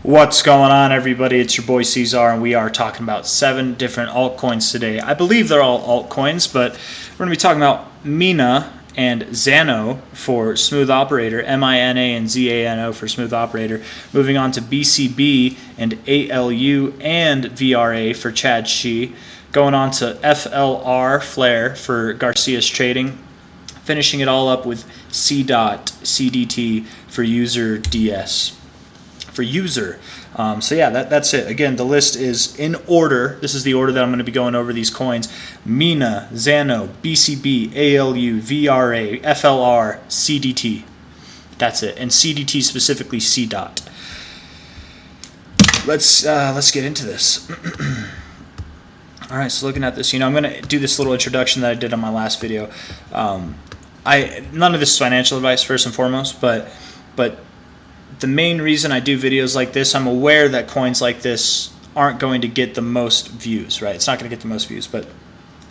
What's going on, everybody? It's your boy C-Zar, and we are talking about 7 different altcoins today. I believe they're all altcoins, but we're going to be talking about Mina and Zano for Smooth Operator, M-I-N-A and Z-A-N-O for Smooth Operator. Moving on to BCB and ALU and VRA for Chad Shih. Going on to FLR, Flare, for Garcia's Trading. Finishing it all up with C.CDT for User DS. For user. So yeah, that's it. Again, the list is in order. This is the order that I'm going to be going over these coins. Mina, Zano, BCB, ALU, VRA, FLR, CDT. That's it. And CDT specifically C dot. Let's get into this. All right, so looking at this, I'm going to do this little introduction that I did on my last video. None of this is financial advice, first and foremost, but the main reason I do videos like this, I'm aware that coins like this aren't going to get the most views, right? It's not going to get the most views, but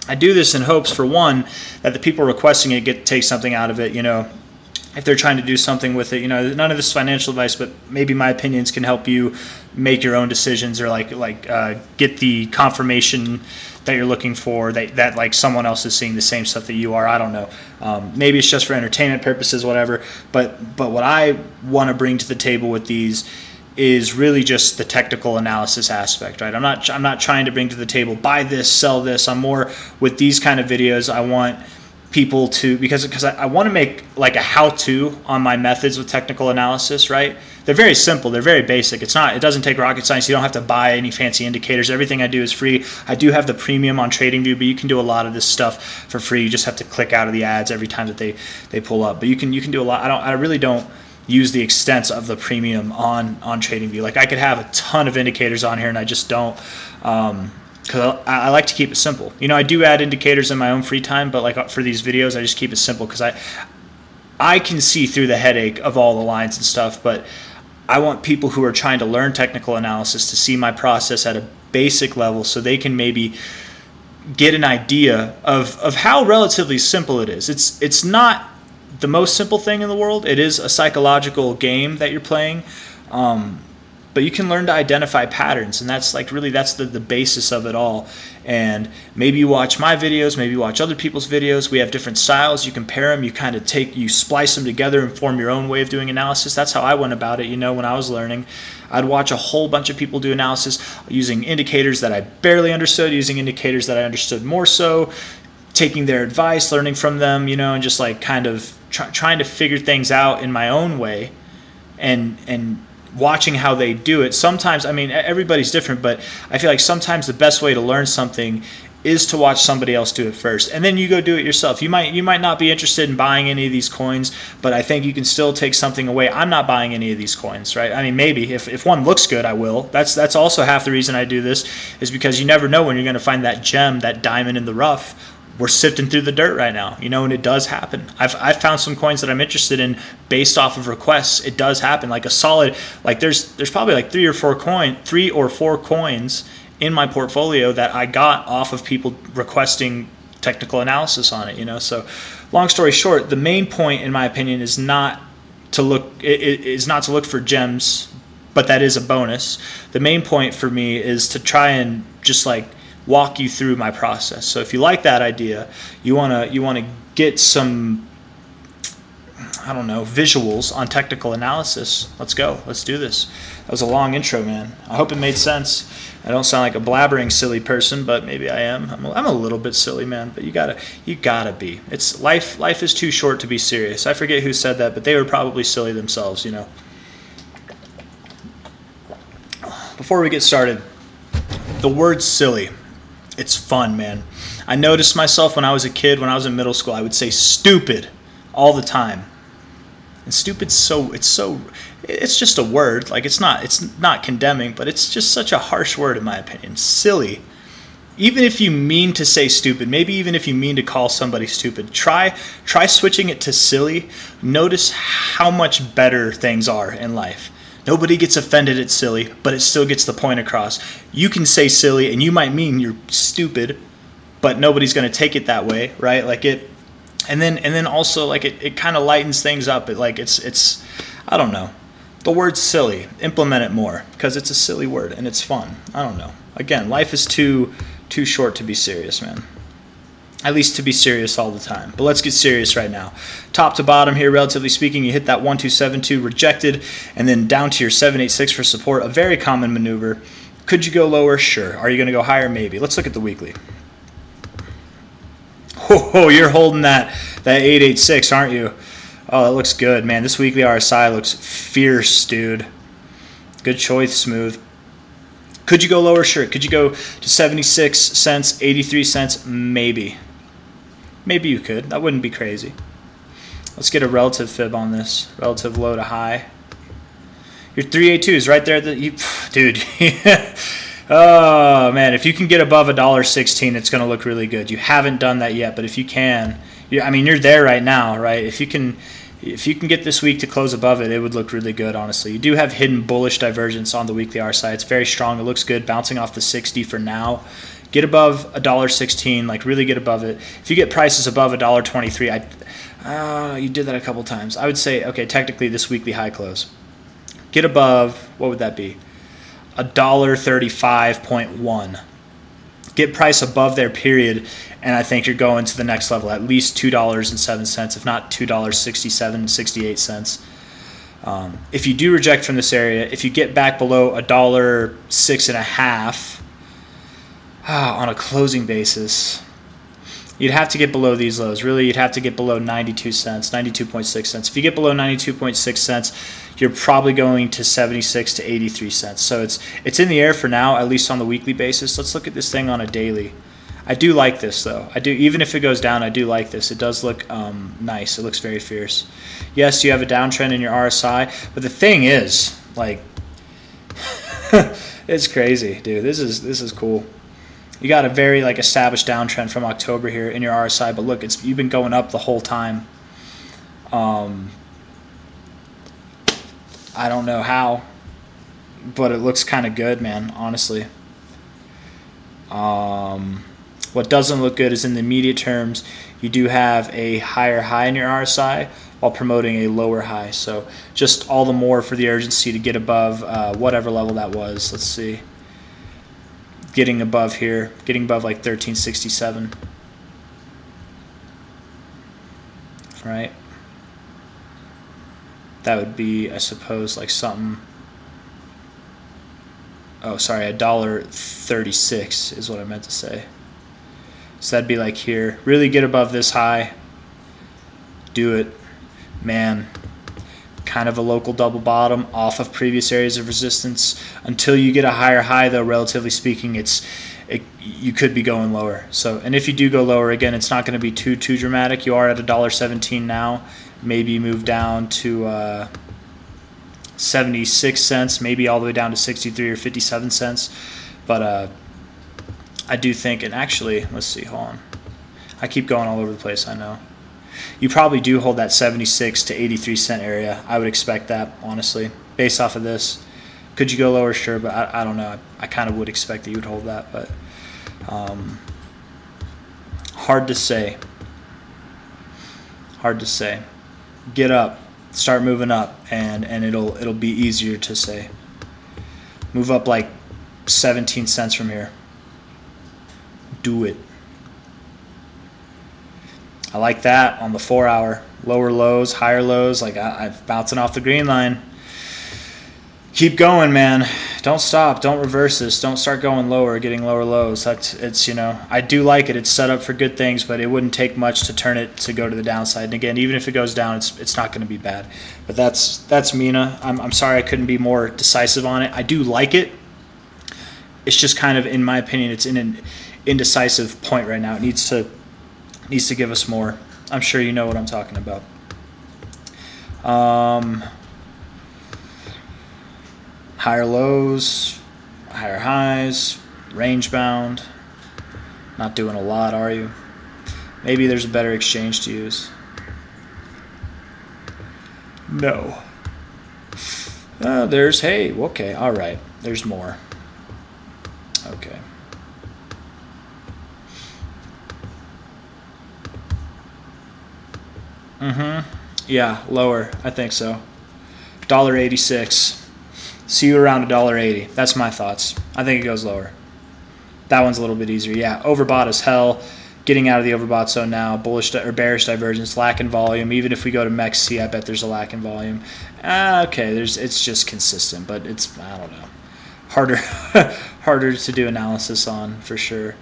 I do this in hopes, for one, that the people requesting it take something out of it, if they're trying to do something with it. None of this is financial advice, but maybe my opinions can help you make your own decisions, or get the confirmation that you're looking for, that like someone else is seeing the same stuff that you are. I don't know. Maybe it's just for entertainment purposes, whatever. But what I want to bring to the table with these is really just the technical analysis aspect, right? I'm not trying to bring to the table, buy this, sell this. I'm more, with these kind of videos, I want people to, because I want to make like a how-to on my methods with technical analysis, right? They're very simple, they're very basic. It doesn't take rocket science. You don't have to buy any fancy indicators. Everything I do is free. I do have the premium on TradingView, but you can do a lot of this stuff for free. You just have to click out of the ads every time that they pull up. But you can do a lot. I really don't use the extent of the premium on TradingView. Like, I could have a ton of indicators on here, and I just don't. Because I like to keep it simple. I do add indicators in my own free time, but like for these videos, I just keep it simple because I can see through the headache of all the lines and stuff, but I want people who are trying to learn technical analysis to see my process at a basic level, so they can maybe get an idea of how relatively simple it is. It's not the most simple thing in the world. It is a psychological game that you're playing. But you can learn to identify patterns, and that's the basis of it all. And maybe you watch my videos, maybe you watch other people's videos. We have different styles. You compare them. You splice them together and form your own way of doing analysis. That's how I went about it. When I was learning, I'd watch a whole bunch of people do analysis using indicators that I barely understood, using indicators that I understood more so, taking their advice, learning from them, and just like kind of trying to figure things out in my own way, and watching how they do it. Sometimes, everybody's different, but I feel like sometimes the best way to learn something is to watch somebody else do it first, and then you go do it yourself. You might not be interested in buying any of these coins, but I think you can still take something away. I'm not buying any of these coins, right? Maybe if one looks good, I will. That's also half the reason I do this, is because you never know when you're going to find that gem, that diamond in the rough. We're sifting through the dirt right now, and it does happen. I've found some coins that I'm interested in based off of requests. It does happen. Like a solid, like there's probably like three or four coins in my portfolio that I got off of people requesting technical analysis on it. So long story short, the main point, in my opinion, is not to look for gems, but that is a bonus. The main point for me is to try and just like walk you through my process. So if you like that idea, you want to get some, I don't know, visuals on technical analysis, let's go. Let's do this. That was a long intro, man. I hope it made sense. I don't sound like a blabbering silly person, but maybe I am. I'm a little bit silly, man, but you gotta be. It's life is too short to be serious. I forget who said that, but they were probably silly themselves, Before we get started, the word silly. It's fun, man. I noticed myself when I was a kid, when I was in middle school, I would say stupid all the time. And stupid's it's just a word. Like it's not condemning, but it's just such a harsh word in my opinion. Silly. Even if you mean to say stupid, maybe even if you mean to call somebody stupid, try switching it to silly. Notice how much better things are in life. Nobody gets offended at silly, but it still gets the point across. You can say silly, and you might mean you're stupid, but nobody's going to take it that way, right? Like it, and then also like it kind of lightens things up. It's I don't know. The word's silly. Implement it more because it's a silly word and it's fun. I don't know. Again, life is too short to be serious, man. At least to be serious all the time. But let's get serious right now. Top to bottom here, relatively speaking, you hit that 1272 rejected, and then down to your 786 for support. A very common maneuver. Could you go lower? Sure. Are you going to go higher? Maybe. Let's look at the weekly. Oh, you're holding that 886, aren't you? Oh, that looks good, man. This weekly RSI looks fierce, dude. Good choice, Smooth. Could you go lower? Sure. Could you go to 76 cents, 83 cents? Maybe. Maybe you could. That wouldn't be crazy. Let's get a relative fib on this. Relative low to high. Your 382 is right there. At the, dude. Oh, man. If you can get above $1.16, it's going to look really good. You haven't done that yet, but if you can, I mean, you're there right now, right? If you can get this week to close above it, it would look really good, honestly. You do have hidden bullish divergence on the weekly RSI. It's very strong. It looks good, bouncing off the 60 for now. Get above $1.16, like really get above it. If you get prices above $1.23, you did that a couple times. I would say, okay, technically this weekly high close. Get above, what would that be? $1.35.1. Get price above their period, and I think you're going to the next level, at least $2.07, if not $2.67, 68 cents. If you do reject from this area, if you get back below $1.06.5 on a closing basis, you'd have to get below these lows. Really, you'd have to get below 92 cents, 92.6 cents. If you get below 92.6 cents, you're probably going to 76 to 83 cents. So it's in the air for now, at least on the weekly basis. Let's look at this thing on a daily. I do like this, though. I do, even if it goes down, I do like this. It does look nice. It looks very fierce. Yes, you have a downtrend in your RSI, but the thing is, like, it's crazy, dude. This is cool. You got a very established downtrend from October here in your RSI, but look, you've been going up the whole time. I don't know how, but it looks kind of good, man, honestly. What doesn't look good is in the immediate terms, you do have a higher high in your RSI while promoting a lower high. So just all the more for the urgency to get above whatever level that was. Let's see. Getting above here, getting above 1367. Right? That would be, I suppose, something. Oh, sorry, $1.36 is what I meant to say. So that'd be here. Really get above this high. Do it. Man, kind of a local double bottom off of previous areas of resistance. Until you get a higher high, though, relatively speaking, you could be going lower. So, and if you do go lower, again, it's not going to be too dramatic. You are at $1.17 now. Maybe you move down to 76 cents, maybe all the way down to 63 or 57 cents. But I do think, and actually, let's see, hold on. I keep going all over the place, I know. You probably do hold that 76 to 83 cent area. I would expect that, honestly, based off of this. Could you go lower? Sure, but I don't know. I kind of would expect that you would hold that, but hard to say. Hard to say. Get up, start moving up, and it'll be easier to say. Move up 17 cents from here. Do it. I like that on the 4 hour. Lower lows, higher lows, I'm bouncing off the green line. Keep going, man. Don't stop. Don't reverse this. Don't start going lower, getting lower lows. I do like it. It's set up for good things, but it wouldn't take much to turn it to go to the downside. And again, even if it goes down, it's not going to be bad. But that's Mina. I'm sorry I couldn't be more decisive on it. I do like it. It's just kind of, in my opinion, it's in an indecisive point right now. It needs to give us more. I'm sure you know what I'm talking about. Higher lows, higher highs, range bound. Not doing a lot, are you? Maybe there's a better exchange to use. No. Hey, okay, all right. There's more. Okay. Yeah, lower. I think so. $1.86. See you around $1.80. That's my thoughts. I think it goes lower. That one's a little bit easier. Yeah, overbought as hell. Getting out of the overbought zone now. Bullish or bearish divergence, lack in volume. Even if we go to MEXC, I bet there's a lack in volume. Okay, it's just consistent, but it's, I don't know, harder to do analysis on for sure.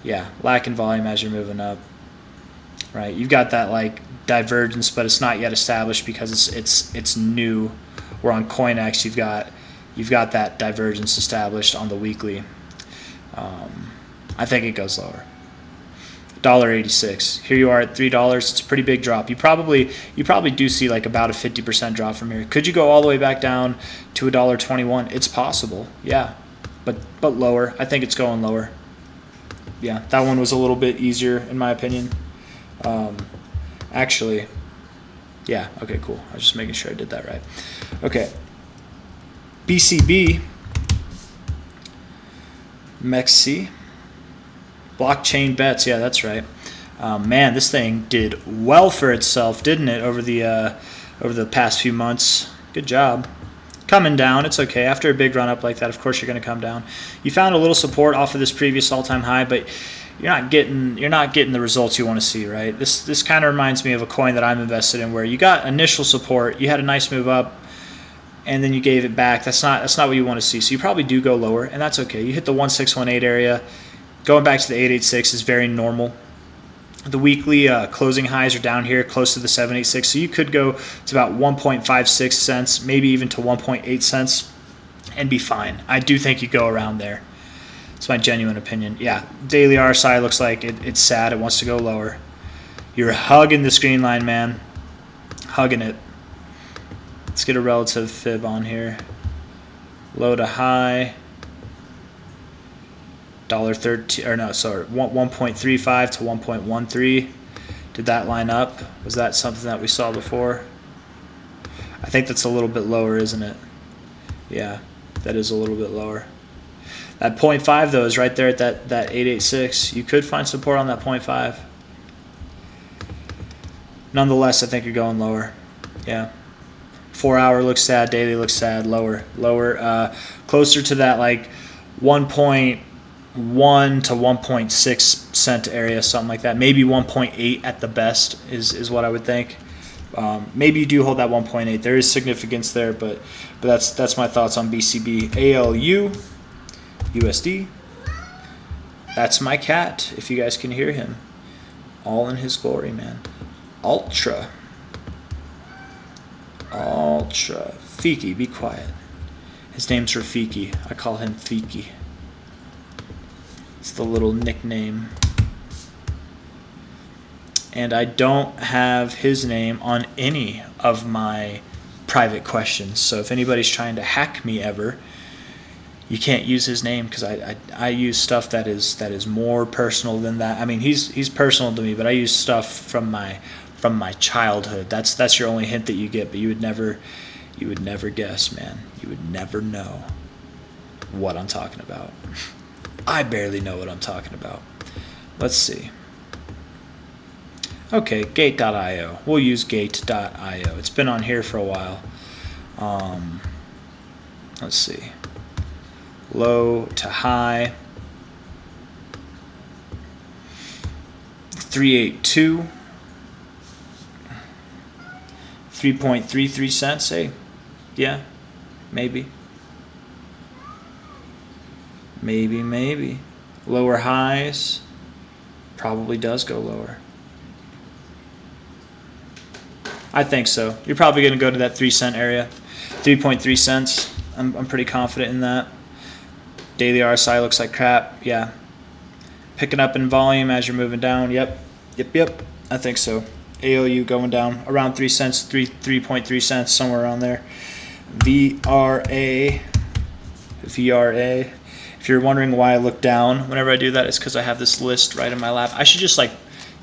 Yeah, lack in volume as you're moving up. Right, you've got that like divergence, but it's not yet established because it's new. Where on CoinEx you've got that divergence established on the weekly. I think it goes lower. $1.86. Here you are at $3. It's a pretty big drop. You probably do see like about a 50% drop from here. Could you go all the way back down to $1.21? It's possible, yeah, but lower. I think it's going lower. Yeah, that one was a little bit easier in my opinion. Actually, yeah. Okay, cool. I was just making sure I did that right. Okay. BCB. MEXC. Blockchain bets, yeah, that's right. Man, this thing did well for itself, didn't it, over the past few months? Good job. Coming down, it's okay. After a big run up like that, of course you're going to come down. You found a little support off of this previous all-time high, but you're not getting the results you want to see, right? This kind of reminds me of a coin that I'm invested in, where you got initial support, you had a nice move up, and then you gave it back. That's not what you want to see. So you probably do go lower, and that's okay. You hit the 1618 area. Going back to the 886 is very normal. The weekly closing highs are down here close to the 786, so you could go to about 1.56 cents, maybe even to 1.8 cents, and be fine. I do think you go around there. It's my genuine opinion. Yeah, daily RSI looks like it's sad. It wants to go lower. You're hugging the screen line, man. Hugging it. Let's get a relative fib on here. Low to high. $1.13, or no, sorry, 1.35 to 1.13. Did that line up? Was that something that we saw before? I think that's a little bit lower, isn't it? Yeah, that is a little bit lower. That 0.5 though is right there at that 886. You could find support on that 0.5. Nonetheless, I think you're going lower. Yeah. 4 hour looks sad, daily looks sad, lower, closer to that like 1.1 to 1.6 cent area, something like that. Maybe 1.8 at the best is what I would think. Maybe you do hold that 1.8. There is significance there, but that's my thoughts on BCB. ALU, USD. That's my cat, if you guys can hear him. All in his glory, man. Ultra. Fiki, be quiet. His name's Rafiki. I call him Fiki. It's the little nickname. And I don't have his name on any of my private questions. So if anybody's trying to hack me ever, you can't use his name, because I use stuff that is more personal than that. I mean, he's personal to me, but I use stuff from my childhood. That's your only hint that you get, but you would never guess, man. You would never know what I'm talking about. I barely know what I'm talking about. Let's see. Okay, gate.io. We'll use gate.io. It's been on here for a while. Let's see. Low to high. 382. 3.33 cents, hey? Yeah, maybe. Maybe. Lower highs. Probably does go lower. I think so. You're probably going to go to that 3 cent area. 3.3 cents. I'm pretty confident in that. Daily RSI looks like crap. Yeah. Picking up in volume as you're moving down. Yep. I think so. ALU going down around 3 cents, 3.3 cents, somewhere around there. VRA. If you're wondering why I look down whenever I do that, it's because I have this list right in my lap. I should just like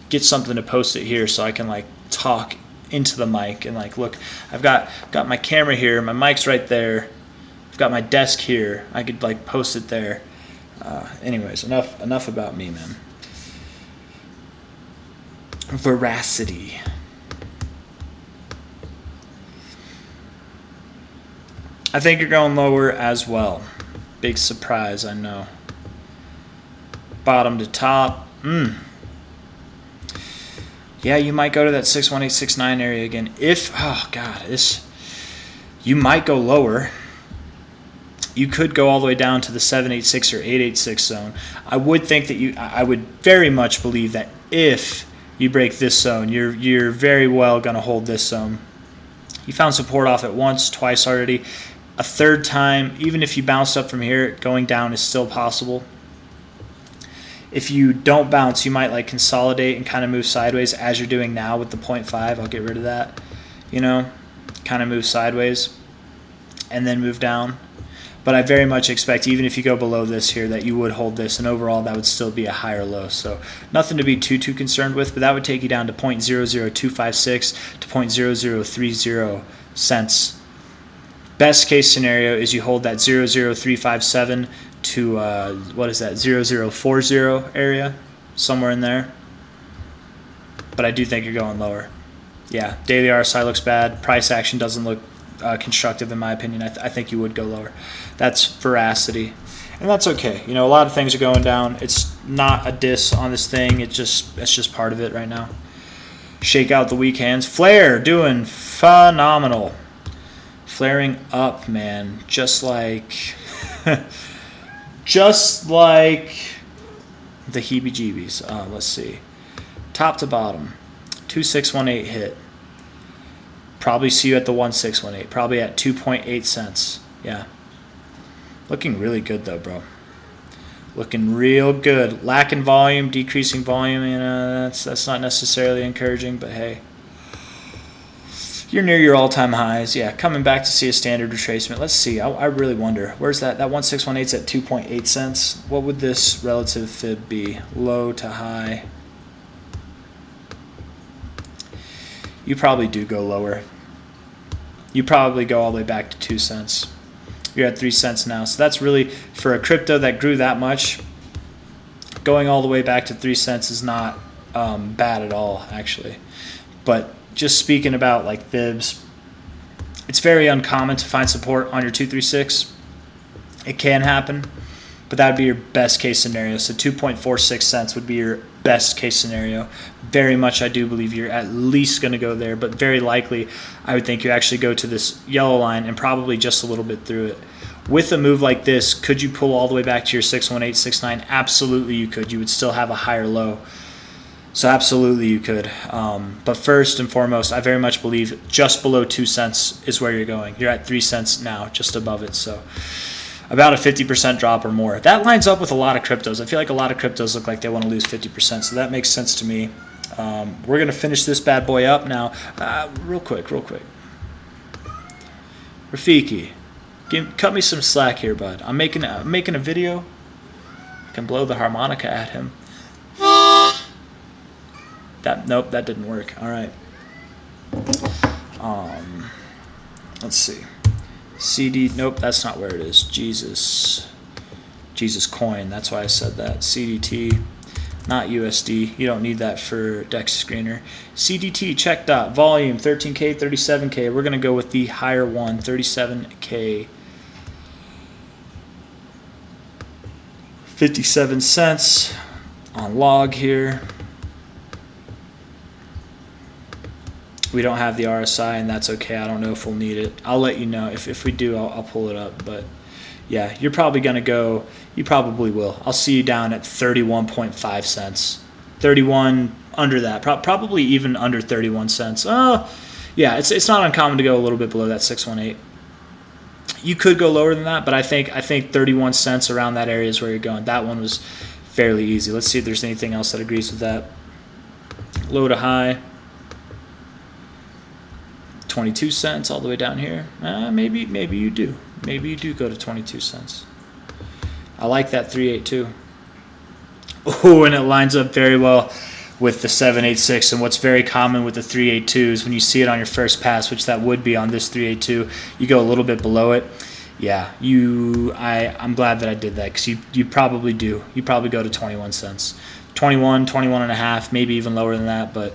get something to post it here so I can like talk into the mic and like look. I've got my camera here, my mic's right there. I've got my desk here. I could like post it there. Anyways, enough about me, man. Veracity. I think you're going lower as well. Big surprise, I know. Bottom to top. Yeah, you might go to that 61869 area again. Oh God, you might go lower. You could go all the way down to the 786 or 886 zone. I would think that I would very much believe that if you break this zone, you're very well going to hold this zone. You found support off it once, twice already. A third time, even if you bounced up from here, going down is still possible. If you don't bounce, you might like consolidate and kind of move sideways as you're doing now with the 0.5. I'll get rid of that. You know, kind of move sideways and then move down. But I very much expect, even if you go below this here, that you would hold this, and overall that would still be a higher low. So nothing to be too concerned with, but that would take you down to 0.00256 to 0.0030 cents. Best case scenario is you hold that 00357 to what is that, 0040 area, somewhere in there. But I do think you're going lower. Yeah, daily RSI looks bad. Price action doesn't look constructive in my opinion. I think you would go lower. That's veracity, and that's okay. You know, a lot of things are going down. It's not a diss on this thing. It's just part of it right now. Shake out the weak hands. Flare doing phenomenal. Flaring up, man. Just like just like the heebie-jeebies. Let's see. Top to bottom. 2618 hit. Probably see you at the 1618. Probably at 2.8 cents. Yeah. Looking really good though, bro. Looking real good. Lacking volume, decreasing volume. You know, that's not necessarily encouraging, but hey, you're near your all-time highs. Yeah, coming back to see a standard retracement. Let's see. I really wonder. Where's that? That 1618's at 2.8 cents. What would this relative fib be? Low to high. You probably do go lower. You probably go all the way back to 2 cents. You're at 3 cents now. So that's really, for a crypto that grew that much, going all the way back to 3 cents is not bad at all, actually. But just speaking about like fibs, it's very uncommon to find support on your 236. It can happen, but that would be your best case scenario. So 2.46 cents would be your best case scenario. Very much I do believe you're at least going to go there, but very likely I would think you actually go to this yellow line and probably just a little bit through it. With a move like this, could you pull all the way back to your 61869? Absolutely you could. You would still have a higher low. So absolutely you could. But first and foremost, I very much believe just below 2 cents is where you're going. You're at 3 cents now, just above it. So about a 50% drop or more. That lines up with a lot of cryptos. I feel like a lot of cryptos look like they want to lose 50%, so that makes sense to me. We're going to finish this bad boy up now. Real quick. Rafiki, cut me some slack here, bud. I'm making a video. I can blow the harmonica at him. Nope, that didn't work. All right. Let's see. CD, nope, that's not where it is. Jesus coin, that's why I said that. CDT, not USD. You don't need that for DEX screener. CDT, check dot, volume, 13K, 37K. We're going to go with the higher one, 37K. 57 cents on log here. We don't have the RSI, and that's okay. I don't know if we'll need it. I'll let you know. If we do, I'll pull it up. But yeah, you're probably going to go, you probably will. I'll see you down at 31.5 cents. 31 under that, probably even under 31 cents. Yeah, it's not uncommon to go a little bit below that 618. You could go lower than that, but I think 31 cents around that area is where you're going. That one was fairly easy. Let's see if there's anything else that agrees with that. Low to high. 22 cents all the way down here. Maybe you do. Maybe you do go to 22 cents. I like that 382. Oh, and it lines up very well with the 786. And what's very common with the 382 is when you see it on your first pass, which that would be on this 382, you go a little bit below it. Yeah, I'm glad that I did that, because you probably do. You probably go to 21 cents. 21 and a half, maybe even lower than that, but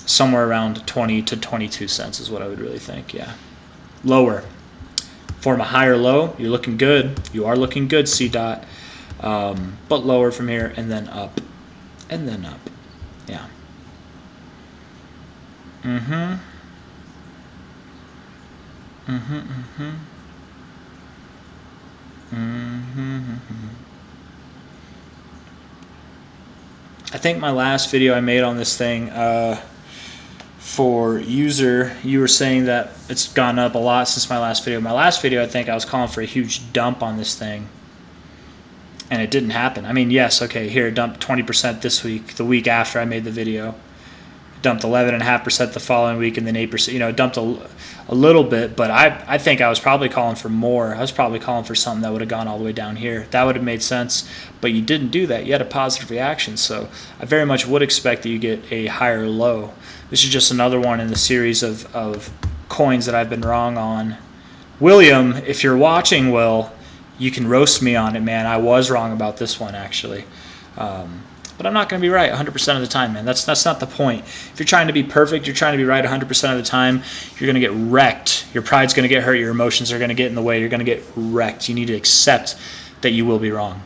somewhere around 20 to 22 cents is what I would really think. Yeah, lower. form a higher low, you're looking good. You are looking good, C dot. But lower from here, and then up, and then up. Yeah. I think my last video I made on this thing, for user, you were saying that it's gone up a lot since my last video. My last video, I think I was calling for a huge dump on this thing, and it didn't happen. I mean, yes, okay, here it dumped 20% this week. The week after I made the video, it dumped 11.5% the following week, and then 8%. You know, it dumped a little bit, but I think I was probably calling for more. I was probably calling for something that would have gone all the way down here. That would have made sense, but you didn't do that. You had a positive reaction, so I very much would expect that you get a higher low. This is just another one in the series of coins that I've been wrong on. William, if you're watching, Will, you can roast me on it, man. I was wrong about this one, actually. But I'm not going to be right 100% of the time, man. That's not the point. If you're trying to be perfect, you're trying to be right 100% of the time, you're going to get wrecked. Your pride's going to get hurt. Your emotions are going to get in the way. You're going to get wrecked. You need to accept that you will be wrong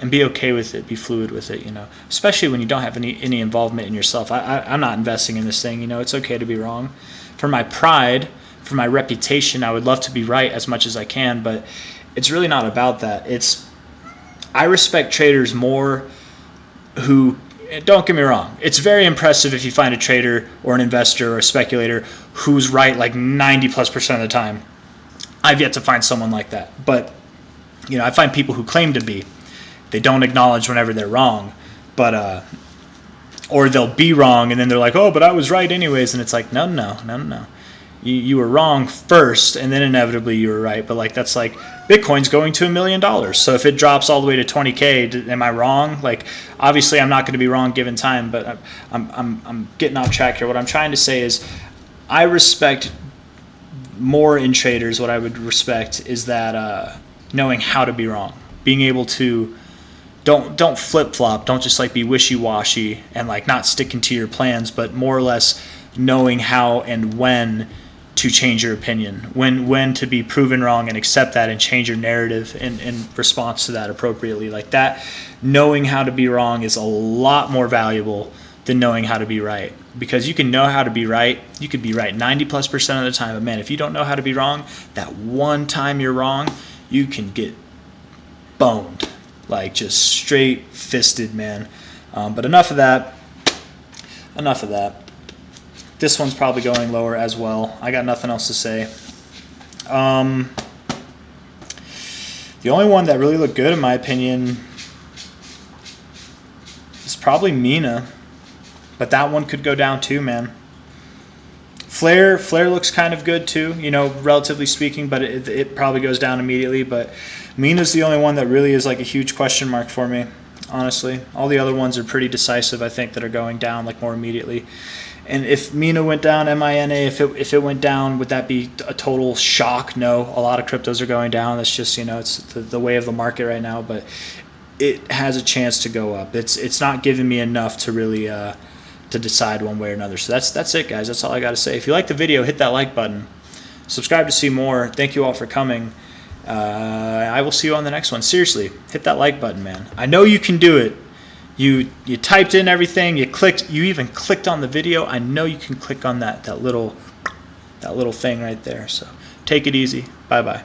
and be okay with it. Be fluid with it, you know, especially when you don't have any involvement in yourself. I'm not investing in this thing. You know, it's okay to be wrong. For my pride, for my reputation, I would love to be right as much as I can, but it's really not about that. I respect traders more who, don't get me wrong, it's very impressive if you find a trader or an investor or a speculator who's right like 90+% of the time. I've yet to find someone like that. But, you know, I find people who claim to be. They don't acknowledge whenever they're wrong, but or they'll be wrong and then they're like, oh, but I was right anyways, and it's like, no. You were wrong first, and then inevitably you were right. But like, that's like Bitcoin's going to $1 million. So if it drops all the way to 20K, am I wrong? Like, obviously I'm not going to be wrong given time, but I'm getting off track here. What I'm trying to say is, I respect more in traders. What I would respect is that knowing how to be wrong, being able to don't flip flop, don't just like be wishy washy and like not sticking to your plans, but more or less knowing how and when to change your opinion, when to be proven wrong and accept that and change your narrative in response to that appropriately. Like that, knowing how to be wrong is a lot more valuable than knowing how to be right, because you can know how to be right. You could be right 90+% of the time, but man, if you don't know how to be wrong, that one time you're wrong, you can get boned, like just straight fisted, man. But enough of that. This one's probably going lower as well. I got nothing else to say. The only one that really looked good in my opinion is probably Mina, but that one could go down too, man. Flare looks kind of good too, you know, relatively speaking, but it probably goes down immediately. But Mina's the only one that really is like a huge question mark for me, honestly. All the other ones are pretty decisive, I think, that are going down like more immediately. And if Mina went down, M-I-N-A, if it went down, would that be a total shock? No. A lot of cryptos are going down. That's just, you know, it's the way of the market right now. But it has a chance to go up. It's not giving me enough to really to decide one way or another. So that's it, guys. That's all I got to say. If you like the video, hit that like button. Subscribe to see more. Thank you all for coming. I will see you on the next one. Seriously, hit that like button, man. I know you can do it. You typed in everything. You even clicked on the video. I know you can click on that little thing right there. So take it easy. Bye bye.